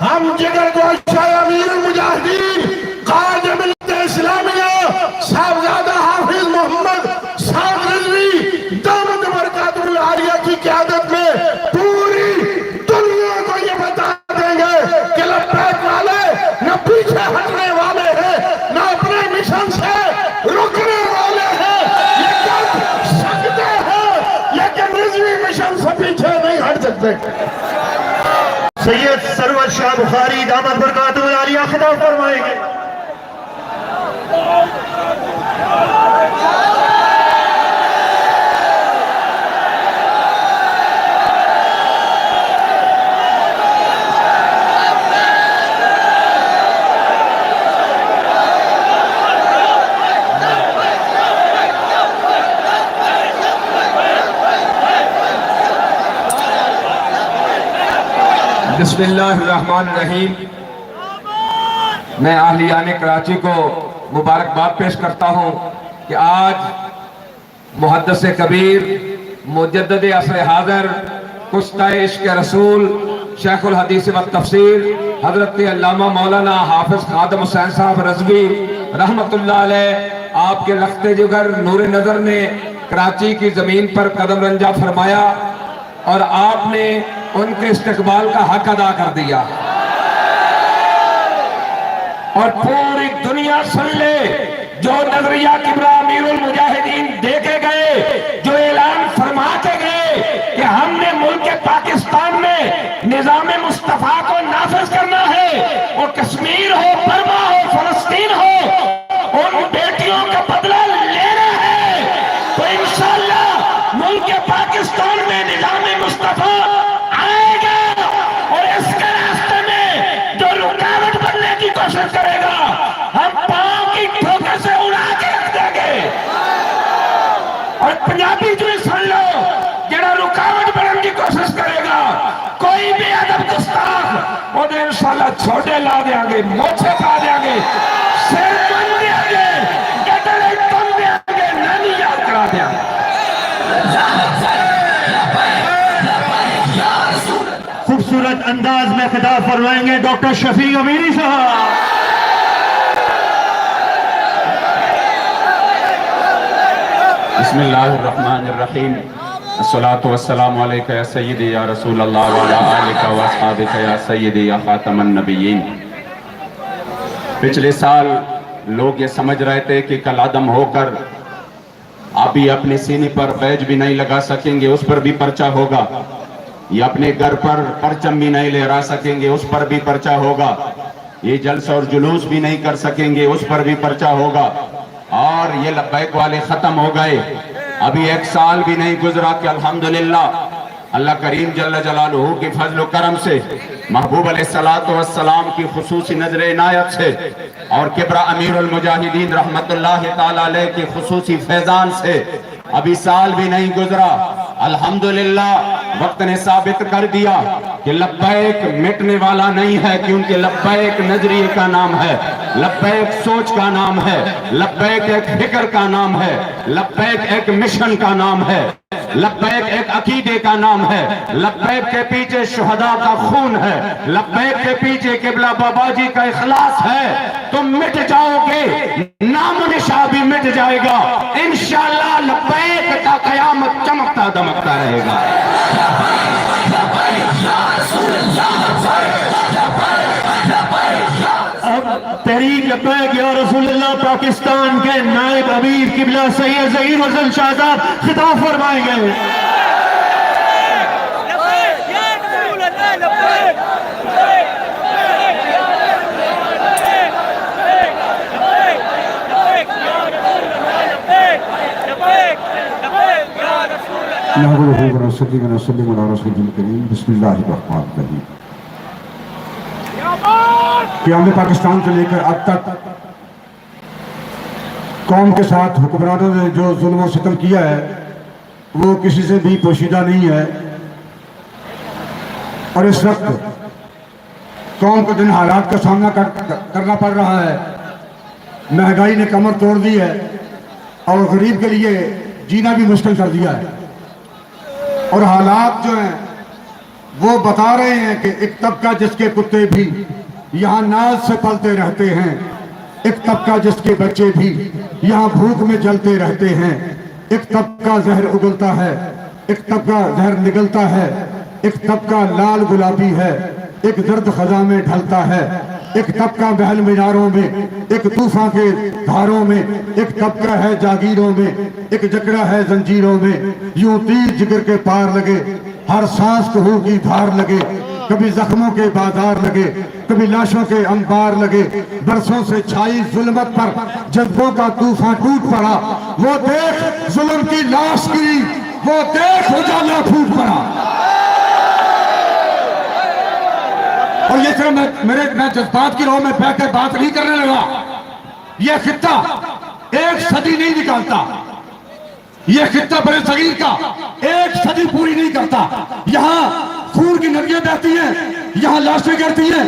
ہم جگر گوشہ امیر المجاہدین قائد ملت اسلامیہ صاحبزادہ حافظ محمد صاحب رضوی دامت برکاتہ العالیہ کی قیادت میں پوری دنیا کو یہ بتا دیں گے کہ لبیک والے نہ پیچھے ہٹنے والے ہیں نہ اپنے مشن سے رکنے والے ہیں، یہ کر سکتے ہیں لیکن رضوی مشن سے پیچھے نہیں ہٹ سکتے۔ سید سرور شاہ بخاری دامت برکاتہ العالیہ خطاب فرمائیں گے۔ بسم اللہ الرحمن الرحیم۔ میں اہلیان کراچی کو مبارکباد پیش کرتا ہوں کہ آج محدث کبیر مجدد عصر حاضر کشتہ عشق رسول شیخ الحدیث و تفسیر حضرت علامہ مولانا حافظ خادم حسین صاحب رضوی رحمت اللہ علیہ، آپ کے لخت جگر نور نظر نے کراچی کی زمین پر قدم رنجہ فرمایا اور آپ نے ان کے استقبال کا حق ادا کر دیا، اور پوری دنیا سن لے جو نظریہ کبریٰ امیر المجاہدین دے کے گئے، جو اعلان فرما کے گئے کہ ہم نے ملک پاکستان میں نظام مصطفیٰ کو نافذ کرنا ہے، وہ کشمیر ہو، برما ہو، فلسطین ہو، ان بیٹیوں کا بدلہ لینا ہے، تو انشاءاللہ ملک پاکستان میں نظام مصطفیٰ آئے گا، اور اس کے راستے میں جو رکاوٹ بننے کی کوشش کرے گا ہم پاؤں کی ٹھوکر سے اڑا کے رکھ دیں گے۔ اور پنجابی جو سن لو، جڑا رکاوٹ بننے کی کوشش کرے گا، کوئی بھی ادب گستاخ وہ دے انشاءاللہ چھوٹے لا دیں گے، موچھے کھا دیں گے، سر بن دیں گے، گٹرے تم دیں گے، نانی یاد کرا دیں گے۔ خوبصورت انداز میں خطاب فرمائیں گے ڈاکٹر شفیق امیری صاحب۔ بسم اللہ الرحمن الرحیم، الصلاة والسلام علیکہ یا سیدی یا رسول اللہ وعلا آلکہ واصحابکہ یا سیدی یا خاتم النبیین۔ پچھلے سال لوگ یہ سمجھ رہے تھے کہ کل عدم ہو کر آپ ہی اپنے سینے پر بیج بھی نہیں لگا سکیں گے، اس پر بھی پرچہ ہوگا، یہ اپنے گھر پر پرچم بھی نہیں لہرا سکیں گے، اس پر بھی پرچہ ہوگا، یہ جلسہ اور جلوس بھی نہیں کر سکیں گے، اس پر بھی پرچہ ہوگا، اور یہ لبیک والے ختم ہو گئے۔ ابھی ایک سال بھی نہیں گزرا کہ الحمدللہ اللہ کریم جل جلالہ کی فضل و کرم سے، محبوب علیہ السلام کی خصوصی نظر عنایت سے، اور کبریٰ امیر المجاہدین رحمت اللہ تعالیٰ علیہ کی خصوصی فیضان سے ابھی سال بھی نہیں گزرا، الحمدللہ وقت نے ثابت کر دیا کہ لبیک مٹنے والا نہیں ہے، کیونکہ لبیک نظریے کا نام ہے، لبیک سوچ کا نام ہے، لبیک ایک فکر کا نام ہے، لبیک ایک مشن کا نام ہے، لبیک ایک عقیدے کا نام ہے، لبیک کے پیچھے شہداء کا خون ہے، لبیک کے پیچھے قبلہ بابا جی کا اخلاص ہے۔ تم مٹ جاؤ گے، نام و نشاں بھی مٹ جائے گا، انشاءاللہ لبیک تا قیامت چمکتا دمکتا رہے گا۔ اب تحریک لبیک یا رسول اللہ پاکستان کے نائب امیر قبلہ سید ظہیر حسن شاہ صاحب خطاب فرمائیں گے۔ نحمدہ ونصلی ونسلم علی رسول الکریم، بسم اللہ الرحمن الرحیم۔ قیام پاکستان سے لے کر اب تک قوم کے ساتھ حکمرانوں نے جو ظلم و ستم کیا ہے وہ کسی سے بھی پوشیدہ نہیں ہے، اور اس وقت قوم کو جن حالات کا سامنا کرنا پڑ رہا ہے، مہنگائی نے کمر توڑ دی ہے اور غریب کے لیے جینا بھی مشکل کر دیا ہے، اور حالات جو ہیں وہ بتا رہے ہیں کہ ایک طبقہ جس کے کتے بھی یہاں ناز سے پلتے رہتے ہیں، ایک طبقہ جس کے بچے بھی یہاں بھوک میں جلتے رہتے ہیں، ایک طبقہ زہر اگلتا ہے، ایک طبقہ زہر نگلتا ہے، ایک طبقہ لال گلابی ہے، ایک زرد خزاں میں ڈھلتا ہے، ایک طبقہ محل میناروں میں، ایک طوفان کے دھاروں میں، ایک طبقہ ہے جاگیروں میں، ایک جکڑا ہے زنجیروں میں، یوں تیر جگر کے پار لگے، ہر سانس کو کی دھار لگے، کبھی زخموں کے بازار لگے، کبھی لاشوں کے انبار لگے، برسوں سے چھائی ظلمت پر جذبوں کا طوفان ٹوٹ پڑا، وہ دیکھ ظلم کی لاش گری، وہ دیکھ اجالا پھوٹ پڑا۔ اور یہ صرف میں جذبات کی راہ میں بیٹھ کر بات نہیں کرنے لگا، یہ خطہ ایک صدی نہیں نکالتا، یہ خطہ برے صغیر کا ایک صدی پوری نہیں کرتا۔ یہاں خون کی ندیاں بہتی ہیں، یہاں لاشیں گرتی ہیں،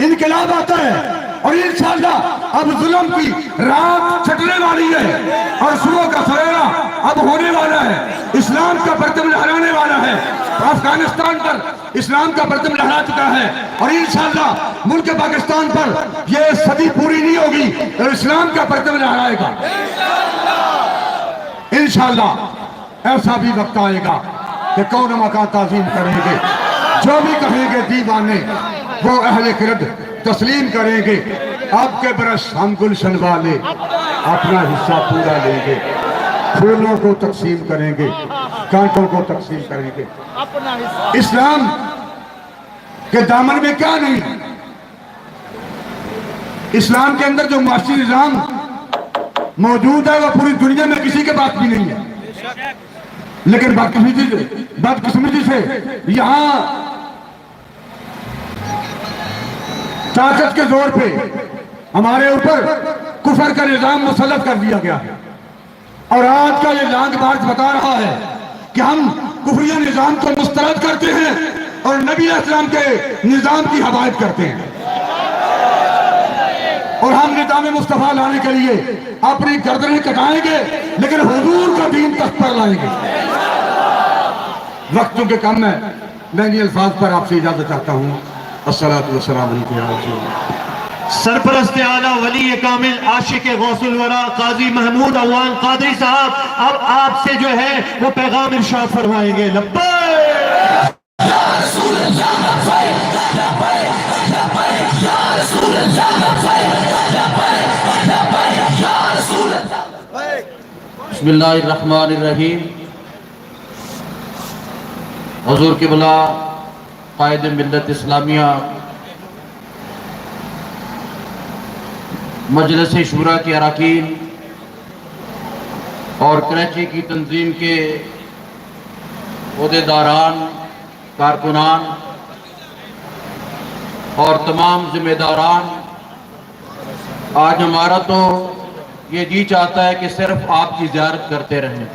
انقلاب آتا ہے، اور انشاءاللہ اب ظلم کی رات چھٹنے والی ہے اور صبح کا سویرا اب ہونے والا ہے، اسلام کا پرچم لہرانے والا ہے۔ افغانستان پر اسلام کا پرچم لہرا چکا ہے، اور انشاءاللہ ملک پاکستان پر یہ صدی پوری نہیں ہوگی اور اسلام کا پرچم لہرائے گا انشاءاللہ۔ ایسا بھی وقت آئے گا کہ کون مکان تعظیم کریں گے، جو بھی کہیں گے دیوانے وہ اہل خرد تسلیم کریں گے۔ آپ کے برش ہم گلشن والے اپنا حصہ پورا لیں گے، پھولوں کو تقسیم کریں گے، کانٹوں کو تقسیم کریں گے۔ اسلام کے دامن میں کیا نہیں، اسلام کے اندر جو معاشی نظام موجود ہے وہ پوری دنیا میں کسی کے پاس بھی نہیں ہے، لیکن بدقسمتی سے یہاں طاقت کے زور پہ ہمارے اوپر کفر کا نظام مسلط کر دیا گیا ہے، اور آج کا یہ لانگ مارچ بتا رہا ہے کہ ہم کفریہ نظام کو مسترد کرتے ہیں اور نبی علیہ السلام کے نظام کی حمایت کرتے ہیں، اور ہم نظام مصطفیٰ لانے کے لیے اپنی گردنیں کٹائیں گے لیکن حضور کا دین تخت پر لائیں گے۔ وقت چونکہ کم ہے، میں انہی الفاظ پر آپ سے اجازت چاہتا ہوں۔ الصلاۃ والسلام علیکم یا رسول اللہ۔ سرپرست اعلیٰ ولی کامل عاشق غوث الورا قاضی محمود عوان قادری صاحب اب آپ سے جو ہے وہ پیغام ارشاد فرمائیں گے۔ لبیک یا رسول اللہ، لبیک لبیک لبیک یا رسول اللہ، لبیک لبیک لبیک یا رسول اللہ۔ بسم اللہ الرحمن الرحیم۔ حضور قبلہ قائد ملت اسلامیہ مجلس شورا کے اراکین اور کراچی کی تنظیم کے عہدیداران، کارکنان اور تمام ذمہ داران، آج ہمارا تو یہ جی چاہتا ہے کہ صرف آپ کی زیارت کرتے رہیں،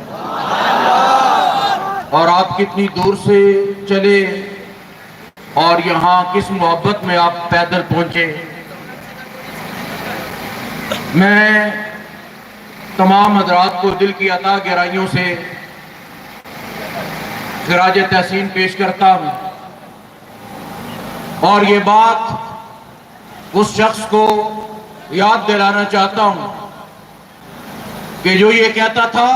اور آپ کتنی دور سے چلے اور یہاں کس محبت میں آپ پیدل پہنچے۔ میں تمام حضرات کو دل کی عطا گہرائیوں سے خراج تحسین پیش کرتا ہوں، اور یہ بات اس شخص کو یاد دلانا چاہتا ہوں کہ جو یہ کہتا تھا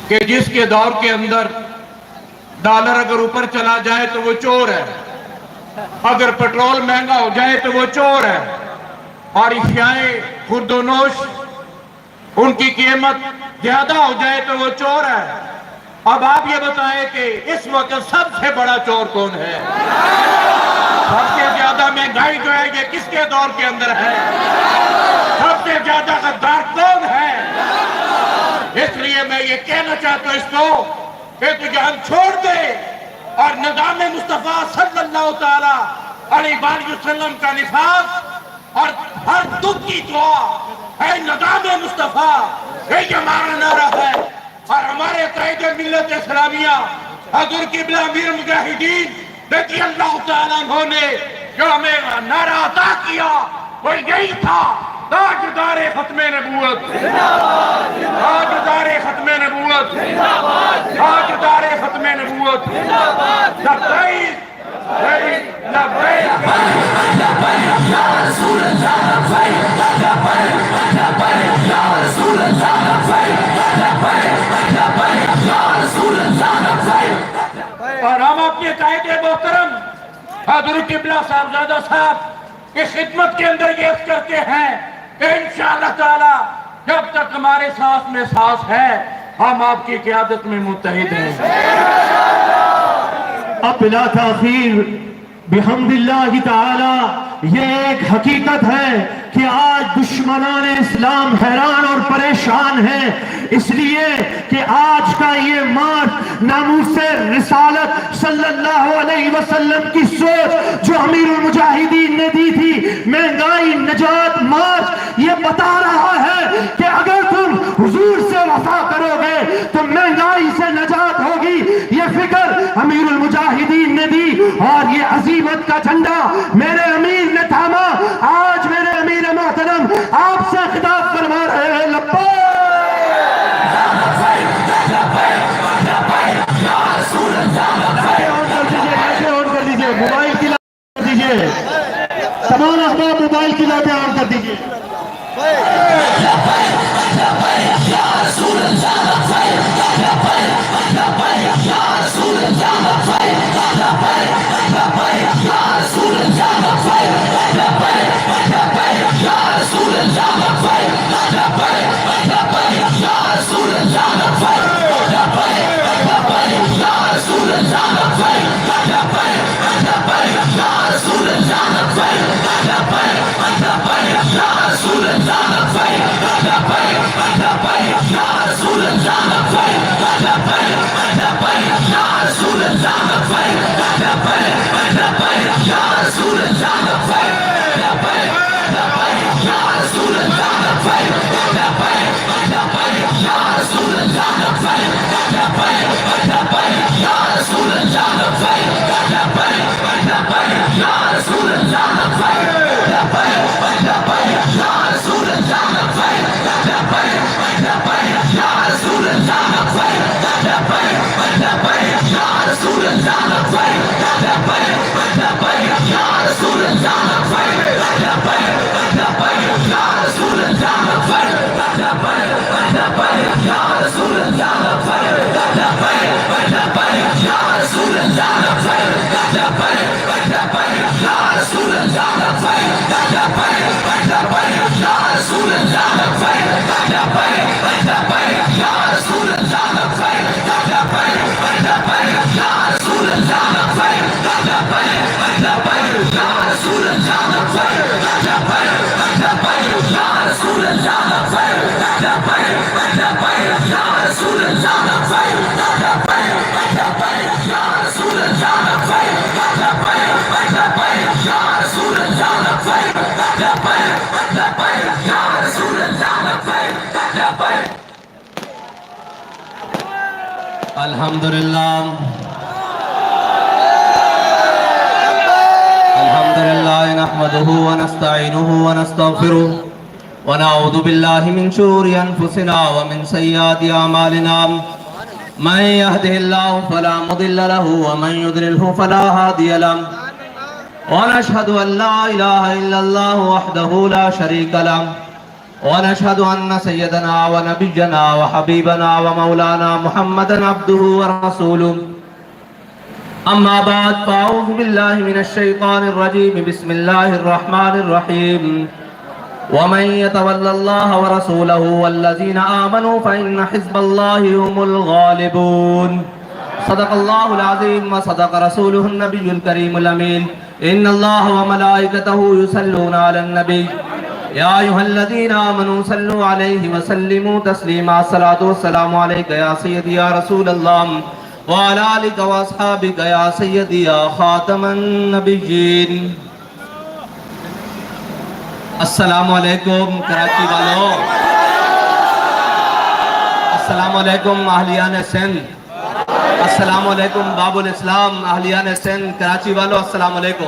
کہ جس کے دور کے اندر ڈالر اگر اوپر چلا جائے تو وہ چور ہے، اگر پیٹرول مہنگا ہو جائے تو وہ چور ہے، اور اشیائے خرد و نوش ان کی قیمت زیادہ ہو جائے تو وہ چور ہے۔ اب آپ یہ بتائیں کہ اس وقت سب سے بڑا چور کون ہے؟ سب سے زیادہ مہنگائی جو ہے یہ کس کے دور کے اندر ہے؟ سب سے زیادہ غدار کون ہے؟ اس لیے میں یہ کہنا چاہتا ہوں اس کو کہ تو جہاں چھوڑ دے اور نظام مصطفیٰ صلی اللہ تعالی علیہ وآلہ وسلم کا نفاذ اور ہر دکھ کی دعا اے نظام مصطفیٰ، یہ ہمارا نعرہ ہے، اور ہمارے قائد ملت اسلامیہ حضور قبلہ امیر مجاہدین رضی اللہ تعالیٰ عنہ نے جو ہمیں نعرہ عطا کیا وہ یہی تھا، تاجدار ختم نبوت، تاجدار ختم نبوت، تاجدار ختم نبوت، لبیک لبیک اور ہم اپنے قائد محترم حضرت قبلہ صاحبزادہ صاحب کی خدمت کے اندر یہ عرض کرتے ہیں کہ انشاءاللہ تعالی جب تک ہمارے سانس میں سانس ہے ہم آپ کی قیادت میں متحد ہیں. اب بلا تاخیر بحمد اللہ تعالی یہ ایک حقیقت ہے کہ آج دشمنان اسلام حیران اور پریشان ہیں، اس لیے کہ آج کا یہ مارچ ناموس رسالت صلی اللہ علیہ وسلم کی سوچ جو امیر المجاہدین نے دی تھی، مہنگائی نجات مارچ، یہ بتا رہا ہے کہ اگر تم حضور سے وفا کرو گے تو مہنگائی سے نجات ہوگی. یہ فکر امیر المجاہدین نے دی اور یہ عزیمت کا جھنڈا میرے امیر نے تھاما. آج میرے امیر محترم آپ سے خطاب فرما رہے ہیں. موبائل کی لائٹ کر دیجئے، تمام احباب موبائل کی لائٹیں آن کر دیجئے. الحمدللہ نحمده ونستعینه ونستغفره ونعوذ باللہ من شرور انفسنا ومن سیئات اعمالنا من يهده الله فلا مضل له ومن يضلله فلا هادي له ونشهد ان لا اله الا الله وحده لا شريك له ونشهد أن سيدنا ونبينا وحبيبنا ومولانا محمدا عبده ورسوله أما بعد فأعوذ بالله من الشيطان الرجيم بسم الله الرحمن الرحيم ومن يتول الله ورسوله والذين آمنوا فإن حزب الله هم الغالبون صدق الله العظيم وصدق رسوله النبي الكريم الأمين إن الله وملائكته يصلون على النبي يا أيها الذين آمنوا صلوا عليه وسلموا تسليما الصلاة والسلام عليك يا سيدي يا رسول الله وعلى آلك وأصحابك يا سيدي يا خاتم النبيين. السلام علیکم کراچی والوں، السلام علیکم اہلیان سندھ، السلام علیکم باب الاسلام اہلیان سندھ کراچی والوں، السلام علیکم.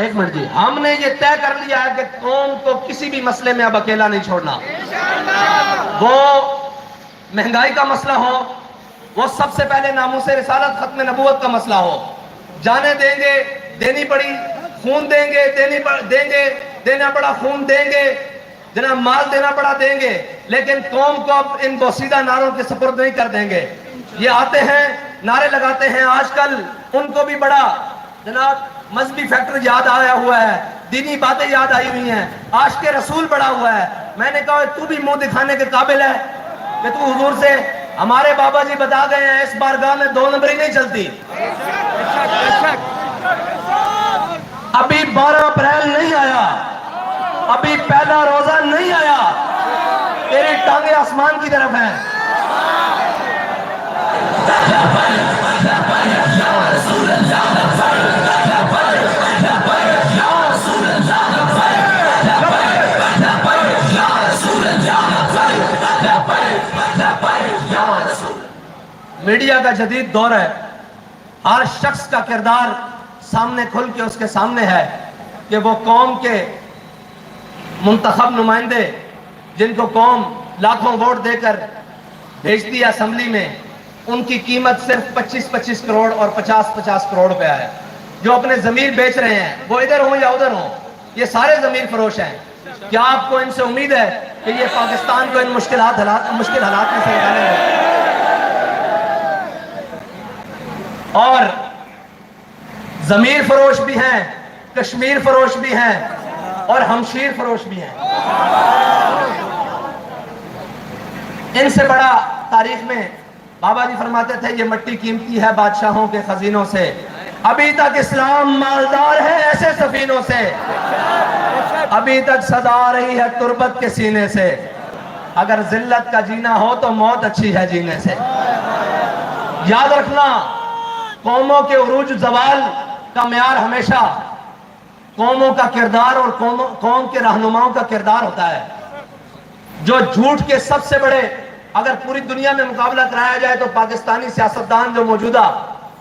ایک منٹ جی، ہم نے یہ طے کر لیا ہے کہ قوم کو کسی بھی مسئلے میں اب اکیلا نہیں چھوڑنا. وہ مہنگائی کا مسئلہ ہو، وہ سب سے پہلے ناموس رسالت ختم نبوت کا مسئلہ ہو، جانیں دیں گے، دینی پڑی خون دیں گے، دینا پڑا خون دیں گے، جناب مال دینا پڑا دیں گے، لیکن قوم کو اب ان بوسیدہ نعروں کے سپرد نہیں کر دیں گے. یہ آتے ہیں نعرے لگاتے ہیں، آج کل ان کو بھی بڑا جناب مذہبی فیکٹر یاد آیا ہوا ہے، دینی باتیں یاد آئی ہوئی ہیں، عاشق رسول بڑا ہوا ہے. میں نے کہا تو بھی منہ دکھانے کے قابل ہے کہ تو حضور سے، ہمارے بابا جی بتا گئے ہیں اس بارگاہ میں 2 نمبری نہیں چلتی. ابھی 12 اپریل نہیں آیا، ابھی پہلا روزہ نہیں آیا، تیری ٹانگیں آسمان کی طرف ہیں. میڈیا کا جدید دور ہے، ہر شخص کا کردار سامنے کھل کے اس کے سامنے ہے کہ وہ قوم کے منتخب نمائندے جن کو قوم لاکھوں ووٹ دے کر بھیجتی ہے اسمبلی میں، ان کی قیمت صرف 25 کروڑ اور 50 کروڑ روپے ہے. جو اپنے ضمیر بیچ رہے ہیں، وہ ادھر ہوں یا ادھر ہوں، یہ سارے ضمیر فروش ہیں. کیا آپ کو ان سے امید ہے کہ یہ پاکستان کو ان مشکل حالات میں سے نکالیں گے؟ اور ضمیر فروش بھی ہیں، کشمیر فروش بھی ہیں، اور ہمشیر فروش بھی ہیں. ان سے بڑا تاریخ میں بابا جی فرماتے تھے یہ مٹی قیمتی ہے بادشاہوں کے خزینوں سے، ابھی تک اسلام مالدار ہے ایسے سفینوں سے، ابھی تک صدا آ رہی ہے تربت کے سینے سے، اگر ذلت کا جینا ہو تو موت اچھی ہے جینے سے. یاد رکھنا، قوموں کے عروج زوال کا معیار ہمیشہ قوموں کا کردار اور قوم کے رہنماؤں کا کردار ہوتا ہے. جو جھوٹ کے سب سے بڑے، اگر پوری دنیا میں مقابلہ کرایا جائے تو پاکستانی سیاستدان جو موجودہ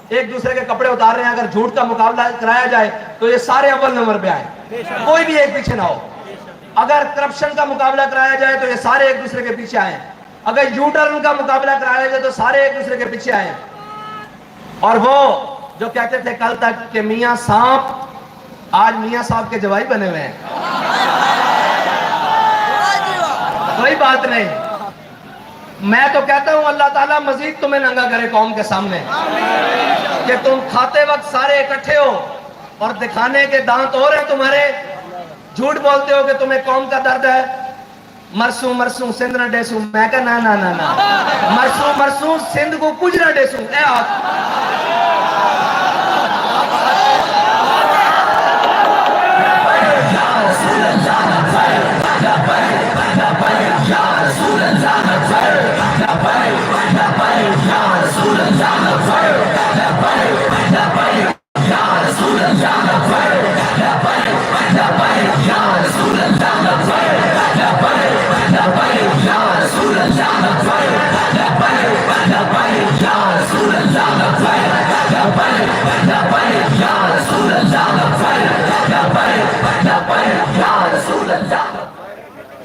ایک دوسرے کے کپڑے اتار رہے ہیں، اگر جھوٹ کا مقابلہ کرایا جائے تو یہ سارے اول نمبر پہ آئیں، کوئی بھی ایک پیچھے نہ ہو. اگر کرپشن کا مقابلہ کرایا جائے تو یہ سارے ایک دوسرے کے پیچھے آئیں. اگر یو ٹرن کا مقابلہ کرایا جائے تو سارے ایک دوسرے کے پیچھے آئیں. اور وہ جو کہتے تھے کل تک کہ میاں سانپ، آج میاں صاحب کے جوائی بنے ہوئے ہیں. کوئی بات نہیں، میں تو کہتا ہوں اللہ تعالیٰ مزید تمہیں ننگا کرے قوم کے سامنے، کہ تم کھاتے وقت سارے اکٹھے ہو اور دکھانے کے دانت اور ہیں تمہارے. جھوٹ بولتے ہو کہ تمہیں قوم کا درد ہے. مرسوں سندھ نہ ڈیسوں، میں کہا نا مرسوں سندھ کو کچھ نہ ڈیسوں. اے آپ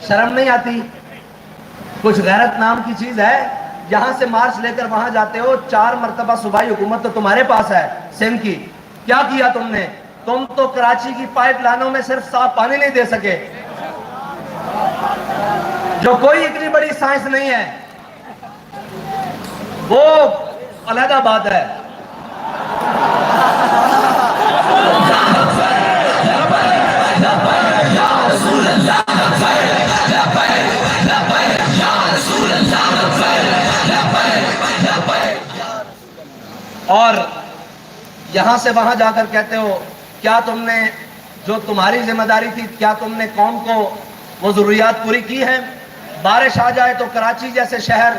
شرم نہیں آتی؟ کچھ غیرت نام کی چیز ہے. یہاں سے مارچ لے کر وہاں جاتے ہو، 4 مرتبہ صوبائی حکومت تو تمہارے پاس ہے سندھ کی. کیا کیا تم نے؟ تم تو کراچی کی پائپ لائنوں میں صرف صاف پانی نہیں دے سکے، جو کوئی اتنی بڑی سائنس نہیں ہے، وہ علیحدہ بات ہے. اور یہاں سے وہاں جا کر کہتے ہو کیا تم نے جو تمہاری ذمہ داری تھی، کیا تم نے قوم کو وہ ضروریات پوری کی ہیں؟ بارش آ جائے تو کراچی جیسے شہر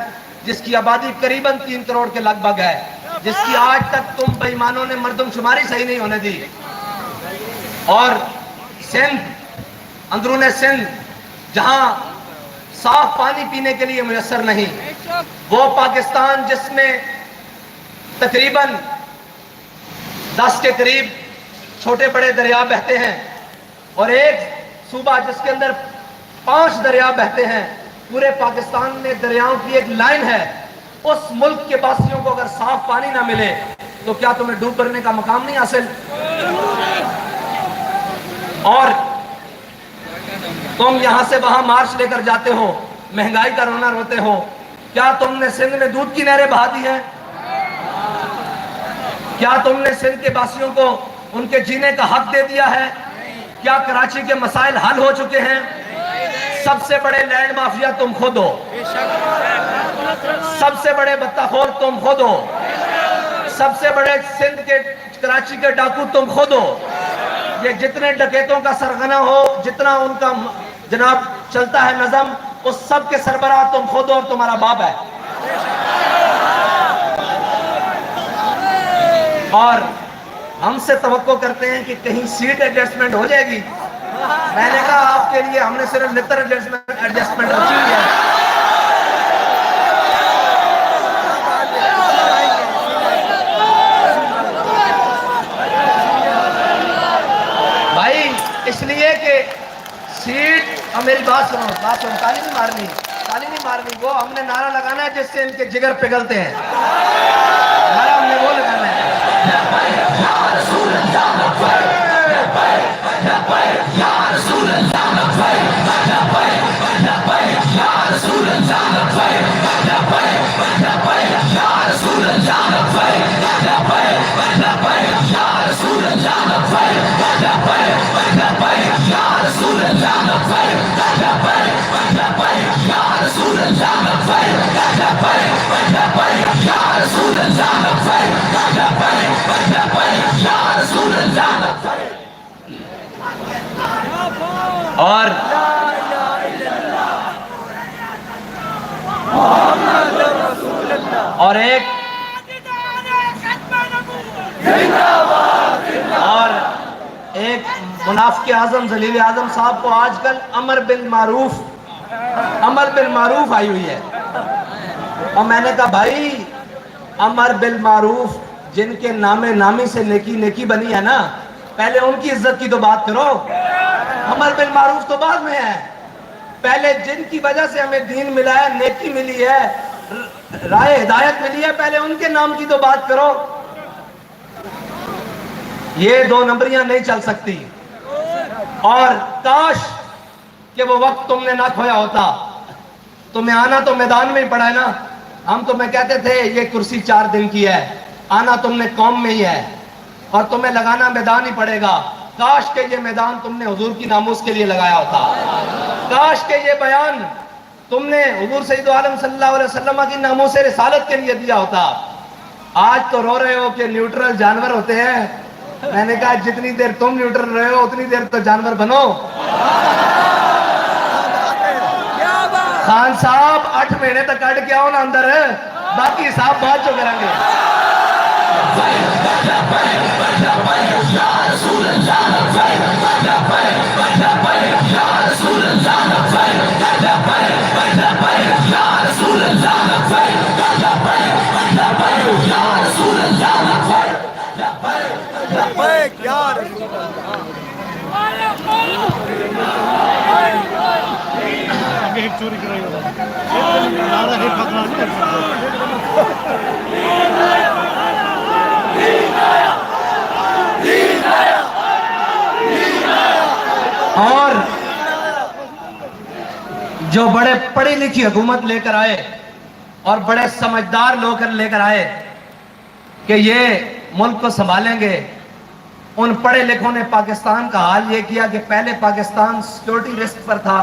جس کی آبادی قریباً 3 کروڑ کے لگ بھگ ہے، جس کی آج تک تم بے ایمانوں نے مردم شماری صحیح نہیں ہونے دی، اور سندھ، اندرون سندھ جہاں صاف پانی پینے کے لیے میسر نہیں، وہ پاکستان جس میں تقریباً 10 کے قریب چھوٹے بڑے دریا بہتے ہیں اور ایک صوبہ جس کے اندر 5 دریا بہتے ہیں. پورے پاکستان میں دریاؤں کی ایک لائن ہے. اس ملک کے باسیوں کو اگر صاف پانی نہ ملے تو کیا تمہیں ڈوب مرنے کا مقام نہیں حاصل؟ اور تم یہاں سے وہاں مارچ لے کر جاتے ہو, مہنگائی کا رونا روتے ہو. کیا تم نے سندھ میں دودھ کی نہریں بہا دی ہیں؟ کیا تم نے سندھ کے باسیوں کو ان کے جینے کا حق دے دیا ہے؟ کیا کراچی کے مسائل حل ہو چکے ہیں؟ سب سے بڑے لینڈ مافیا تم خود ہو, سب سے بڑے بتہ خور تم خود ہو, سب سے بڑے سندھ کے کراچی کے ڈاکو تم خود ہو. یہ جتنے ڈکیتوں کا سرغنہ ہو, جتنا ان کا جناب چلتا ہے نظم, اس سب کے سربراہ تم خود ہو اور تمہارا باپ ہے. اور ہم سے توقع کرتے ہیں کہ کہیں سیٹ ایڈجسٹمنٹ ہو جائے گی. میں نے کہا آپ کے لیے ہم نے صرف لتر ایڈجسٹمنٹ رکھی ہے. بھائی اس لیے کہ سیٹ, اور میری بات سنو, تالی نہیں مارنی, وہ ہم نے نعرہ لگانا ہے جس سے ان کے جگر پگھلتے ہیں. نعرہ ہم نے وہ لگانا ہے. اور ایک منافق اعظم ذلیل اعظم صاحب کو آج کل امر بالمعروف آئی ہوئی ہے. اور میں نے کہا بھائی امر بالمعروف جن کے نامی سے نیکی بنی ہے نا, پہلے ان کی عزت کی تو بات کرو. امر بالمعروف تو بعد میں ہے. پہلے جن کی وجہ سے ہمیں دین ملا ہے, نیکی ملی ہے, رائے ہدایت ملی ہے, پہلے ان کے نام کی تو بات کرو. یہ 2 نمبریاں نہیں چل سکتی. اور کاش کہ وہ وقت تم نے نہ کھویا ہوتا. تمہیں آنا تو میدان میں ہی پڑا ہے نا. ہم تمہیں کہتے تھے یہ کرسی 4 دن کی ہے, آنا تم نے قوم میں ہی ہے اور تمہیں لگانا میدان ہی پڑے گا. کاش کہ یہ میدان تم نے حضور کی ناموس کے لیے لگایا ہوتا. کاش کہ یہ بیان تم نے حضور سید عالم صلی اللہ علیہ وسلم کی ناموس رسالت کے لیے دیا ہوتا. آج تو رو رہے ہو کہ نیوٹرل جانور ہوتے ہیں. میں نے کہا جتنی دیر تم نیوٹرل رہے ہو اتنی دیر تو جانور بنو. خان صاحب 8 مہینے تک کٹ کے آؤ نا اندر, باقی صاحب بعد جو کریں گے. اور جو بڑے پڑھی لکھی حکومت لے کر آئے اور بڑے سمجھدار لوگ لے کر آئے کہ یہ ملک کو سنبھالیں گے, ان پڑھے لکھوں نے پاکستان کا حال یہ کیا کہ پہلے پاکستان سیکورٹی رسک پر تھا,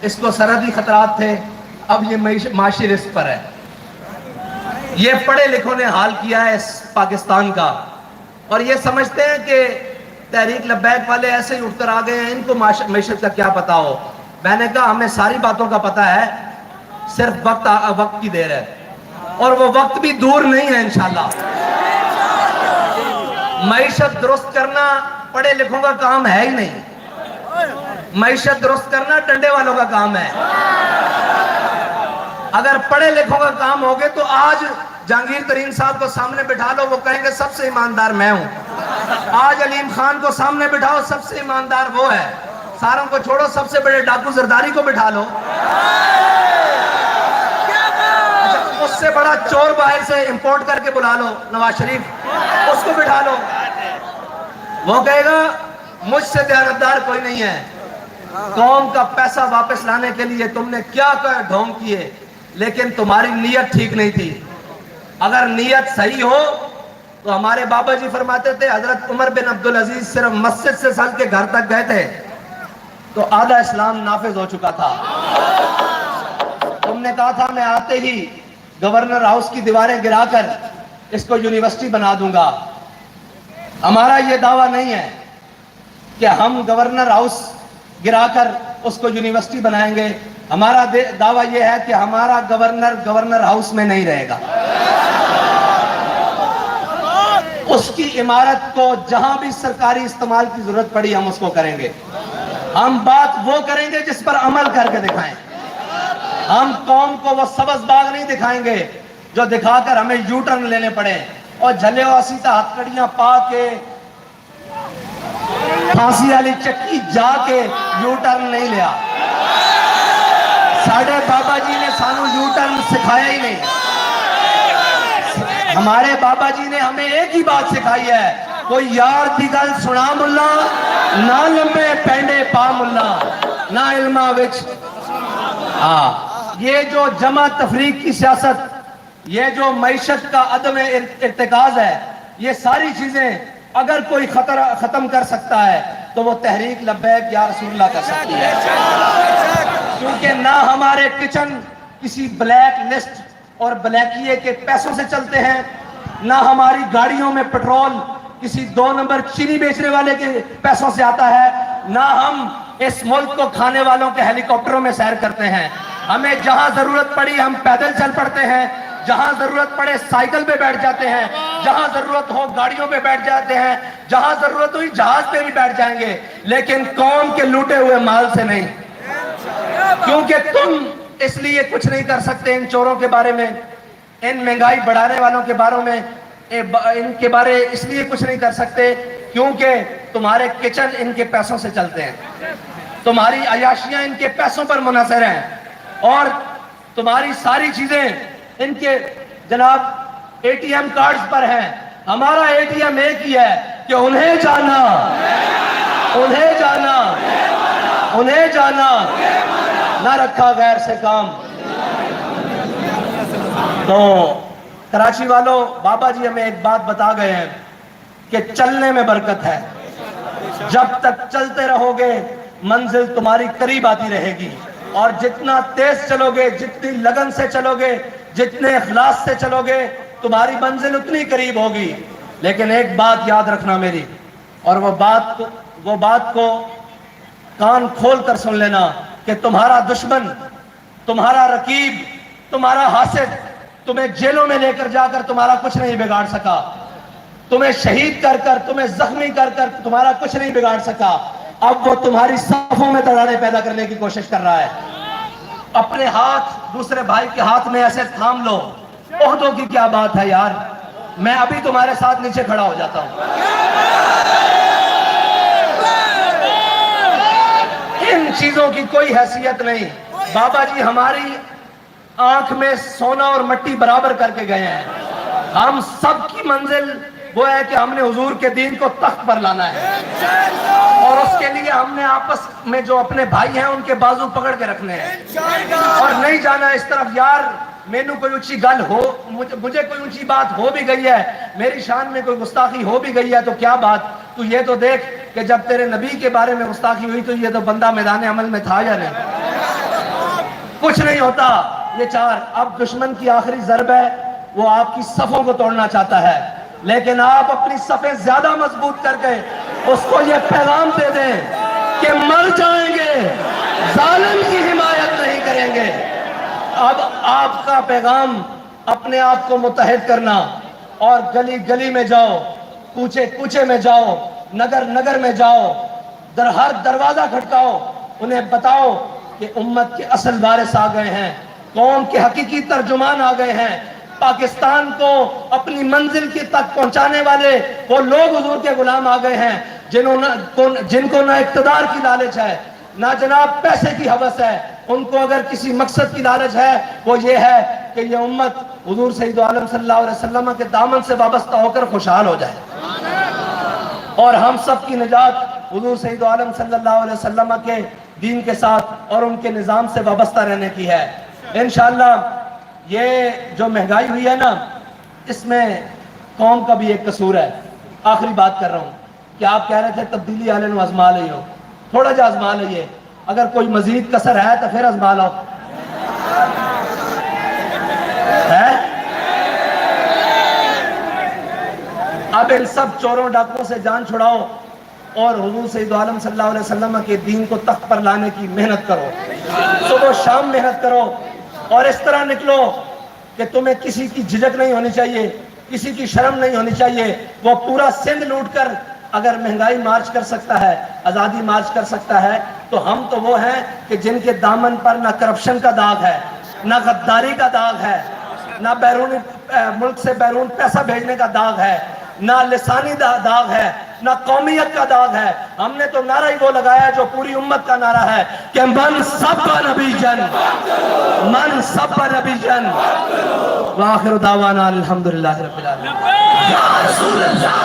اس کو سرحدی خطرات تھے, اب یہ معاشی رسک پر ہے. یہ پڑھے لکھوں نے حال کیا ہے اس پاکستان کا, اور یہ سمجھتے ہیں کہ تحریک لبیک والے ایسے ہی اٹھ کر آ گئے ہیں, ان کو معیشت کا کیا پتا ہو. میں نے کہا ہمیں ساری باتوں کا پتا ہے, صرف وقت کی دیر ہے, اور وہ وقت بھی دور نہیں ہے انشاءاللہ. معیشت درست کرنا پڑھے لکھوں کا کام ہے ہی نہیں. معیشت درست کرنا ڈنڈے والوں کا کام ہے. اگر پڑھے لکھوں کا کام ہوگے تو آج جہانگیر ترین صاحب کو سامنے بٹھا لو, وہ کہیں گے سب سے ایماندار میں ہوں. آج علیم خان کو سامنے بٹھاؤ، سب سے ایماندار وہ ہے، ساروں کو چھوڑو، سب سے بڑے ڈاکو زرداری کو بٹھا لو، اچھا اس سے بڑا چور باہر سے امپورٹ کر کے بلا لو نواز شریف، اس کو بٹھا لو، وہ کہے گا مجھ سے دیانتدار کوئی نہیں ہے۔ قوم کا پیسہ واپس لانے کے لیے تم نے کیا کیا ڈھونگ کیے، لیکن تمہاری نیت ٹھیک نہیں تھی۔ اگر نیت صحیح ہو تو ہمارے بابا جی فرماتے تھے، حضرت عمر بن عبدالعزیز صرف مسجد سے سل کے گھر تک گئے تھے تو آدھا اسلام نافذ ہو چکا تھا۔ تم نے کہا تھا میں آتے ہی گورنر ہاؤس کی دیواریں گرا کر اس کو یونیورسٹی بنا دوں گا۔ ہمارا یہ دعویٰ نہیں ہے کہ ہم گورنر ہاؤس گرا کر اس کو یونیورسٹی بنائیں گے، ہمارا دعویٰ یہ ہے کہ ہمارا گورنر ہاؤس میں نہیں رہے گا، اس کی عمارت کو جہاں بھی سرکاری استعمال کی ضرورت پڑی ہم اس کو کریں گے۔ ہم بات وہ کریں گے جس پر عمل کر کے دکھائیں۔ ہم قوم کو وہ سبز باغ نہیں دکھائیں گے جو دکھا کر ہمیں یو ٹرن لینے پڑے اور جھلے واسیتا ہتکڑیاں پا کے پھانسی والی چکی جا کے یو ٹرن نہیں لیا۔ ساڑھے بابا جی نے سانو یو ٹرن سکھایا ہی نہیں۔ ہمارے بابا جی نے ہمیں ایک ہی بات سکھائی ہے، کوئی یار دی گل سنا ملا، نہ لمبے پینڈے پا ملا، نہ علمہ وچ۔ یہ جو جمع تفریق کی سیاست، یہ جو معیشت کا عدم ارتکاز ہے، یہ ساری چیزیں اگر کوئی ختم کر سکتا ہے تو وہ تحریک لبیک یا رسول اللہ کر سکتی ہے، کیونکہ نہ ہمارے کچن کسی بلیک لسٹ اور بلیکیے کے پیسوں سے چلتے ہیں، نہ ہماری گاڑیوں میں پیٹرول کسی 2 نمبر چینی بیچنے والے کے پیسوں سے آتا ہے، نہ ہم اس ملک کو کھانے والوں کے ہیلی کاپٹروں میں سیر کرتے ہیں۔ ہمیں جہاں ضرورت پڑی ہم پیدل چل پڑتے ہیں، جہاں ضرورت پڑے سائیکل پہ بیٹھ جاتے ہیں، جہاں ضرورت ہو گاڑیوں پہ بیٹھ جاتے ہیں، جہاں ضرورت ہوئی جہاز پہ بھی بیٹھ جائیں گے، لیکن قوم کے لوٹے ہوئے مال سے نہیں۔ کیونکہ تم اس لیے کچھ نہیں کر سکتے ان چوروں کے بارے میں، ان مہنگائی بڑھانے والوں کے بارے میں، ان کے بارے اس لیے کچھ نہیں کر سکتے کیونکہ تمہارے کچن ان کے پیسوں سے چلتے ہیں، تمہاری عیاشیاں ان کے پیسوں پر منحصر ہیں، اور تمہاری ساری چیزیں ان کے جناب اے ٹی ایم کارڈز پر ہیں۔ ہمارا اے ٹی ایم ایک ہی ہے کہ انہیں جانا، انہیں جانا، انہیں جانا، نہ رکھا غیر سے کام۔ تو کراچی والوں، بابا جی ہمیں ایک بات بتا گئے ہیں کہ چلنے میں برکت ہے، جب تک چلتے رہو گے منزل تمہاری قریب آتی رہے گی، اور جتنا تیز چلو گے، جتنی لگن سے چلو گے، جتنے اخلاص سے چلو گے، تمہاری منزل اتنی قریب ہوگی۔ لیکن ایک بات یاد رکھنا میری، اور وہ بات کو کان کھول کر سن لینا کہ تمہارا دشمن، تمہارا رقیب، تمہارا حاسد تمہیں جیلوں میں لے کر جا کر تمہارا کچھ نہیں بگاڑ سکا، تمہیں شہید کر کر، تمہیں زخمی کر کر تمہارا کچھ نہیں بگاڑ سکا۔ اب وہ تمہاری صفوں میں دراڑیں پیدا کرنے کی کوشش کر رہا ہے۔ اپنے ہاتھ دوسرے بھائی کے ہاتھ میں ایسے تھام لو، عہدوں کی کیا بات ہے یار، میں ابھی تمہارے ساتھ نیچے کھڑا ہو جاتا ہوں۔ ان چیزوں کی کوئی حیثیت نہیں۔ بابا جی ہماری آنکھ میں سونا اور مٹی برابر کر کے گئے ہیں۔ ہم سب کی منزل وہ ہے کہ ہم نے حضور کے دین کو تخت پر لانا ہے، اور اس کے لیے ہم نے آپس میں جو اپنے بھائی ہیں ان کے بازو پکڑ کے رکھنے ہیں، اور نہیں جانا اس طرف یار مینو کوئی اونچی گل ہو، مجھے کوئی اونچی بات ہو بھی گئی ہے، میری شان میں کوئی گستاخی ہو بھی گئی ہے تو کیا بات، تو یہ تو دیکھ کہ جب تیرے نبی کے بارے میں گستاخی ہوئی تو یہ تو بندہ میدان عمل میں تھا یا نہیں؟ کچھ نہیں ہوتا۔ یہ چار، اب دشمن کی آخری ضرب ہے، وہ آپ کی صفوں کو توڑنا چاہتا ہے، لیکن آپ اپنی صفیں زیادہ مضبوط کر کے اس کو یہ پیغام دے دیں کہ مر جائیں گے، ظالم کی حمایت نہیں کریں گے۔ اب آپ کا پیغام اپنے آپ کو متحد کرنا، اور گلی گلی میں جاؤ، کوچے کوچے میں جاؤ، نگر نگر میں جاؤ، ہر دروازہ کھٹکاؤ، انہیں بتاؤ کہ امت کے اصل وارث آ گئے ہیں، قوم کے حقیقی ترجمان آ گئے ہیں، پاکستان کو اپنی منزل کی تک پہنچانے والے وہ لوگ حضور کے غلام آ گئے ہیں جن کو نہ اقتدار کی لالچ ہے نہ جناب پیسے کی ہوس ہے. ان کو اگر کسی مقصد کی لالچ ہے وہ یہ ہے کہ یہ امت حضور سید عالم صلی اللہ علیہ وسلم کے دامن سے وابستہ ہو کر خوشحال ہو جائے, اور ہم سب کی نجات حضور سید عالم صلی اللہ علیہ وسلم کے دین کے ساتھ اور ان کے نظام سے وابستہ رہنے کی ہے. انشاءاللہ یہ جو مہنگائی ہوئی ہے نا, اس میں قوم کا بھی ایک قصور ہے. آخری بات کر رہا ہوں کہ آپ کہہ رہے تھے تبدیلی والے نو آزما لئی ہو, تھوڑا جا آزما لئیے, اگر کوئی مزید کسر ہے تو پھر آزما لو. اب ان سب چوروں ڈاکوں سے جان چھڑاؤ اور حضور سید عالم صلی اللہ علیہ وسلم کے دین کو تخت پر لانے کی محنت کرو, صبح شام محنت کرو, اور اس طرح نکلو کہ تمہیں کسی کی جھجک نہیں ہونی چاہیے, کسی کی شرم نہیں ہونی چاہیے. وہ پورا سندھ لوٹ کر اگر مہنگائی مارچ کر سکتا ہے, آزادی مارچ کر سکتا ہے, تو ہم تو وہ ہیں کہ جن کے دامن پر نہ کرپشن کا داغ ہے, نہ غداری کا داغ ہے, نہ بیرونی ملک سے بیرون پیسہ بھیجنے کا داغ ہے, نہ لسانی داغ ہے, نہ قومیت کا داغ ہے. ہم نے تو نعرہ ہی وہ لگایا جو پوری امت کا نعرہ ہے کہ من سب نبی جن, من سب نبی جن. وآخر دعوانا الحمدللہ رب العالمین.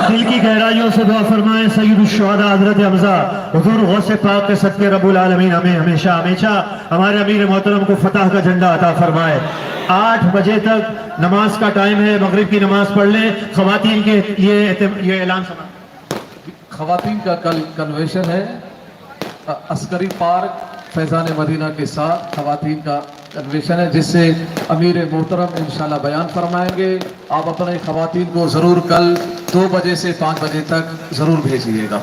دل کی گہرائیوں سے دعا فرمائیں سید الشہداء حضرت حمزہ. حضور غوث پاک کے صدقے رب العالمین ہمیں ہمیشہ ہمیشہ ہمارے امیر محترم کو فتح کا جھنڈا عطا فرمائے. 8 بجے تک نماز کا ٹائم ہے, مغرب کی نماز پڑھ لیں. خواتین کے یہ اعلان سنا. خواتین کا کل کنونشن ہے عسکری پارک فیضان مدینہ کے ساتھ. خواتین کا کنونشن ہے جس سے امیر محترم انشاءاللہ بیان فرمائیں گے. آپ اپنے خواتین کو ضرور کل 2 بجے سے 5 بجے تک ضرور بھیجیے گا.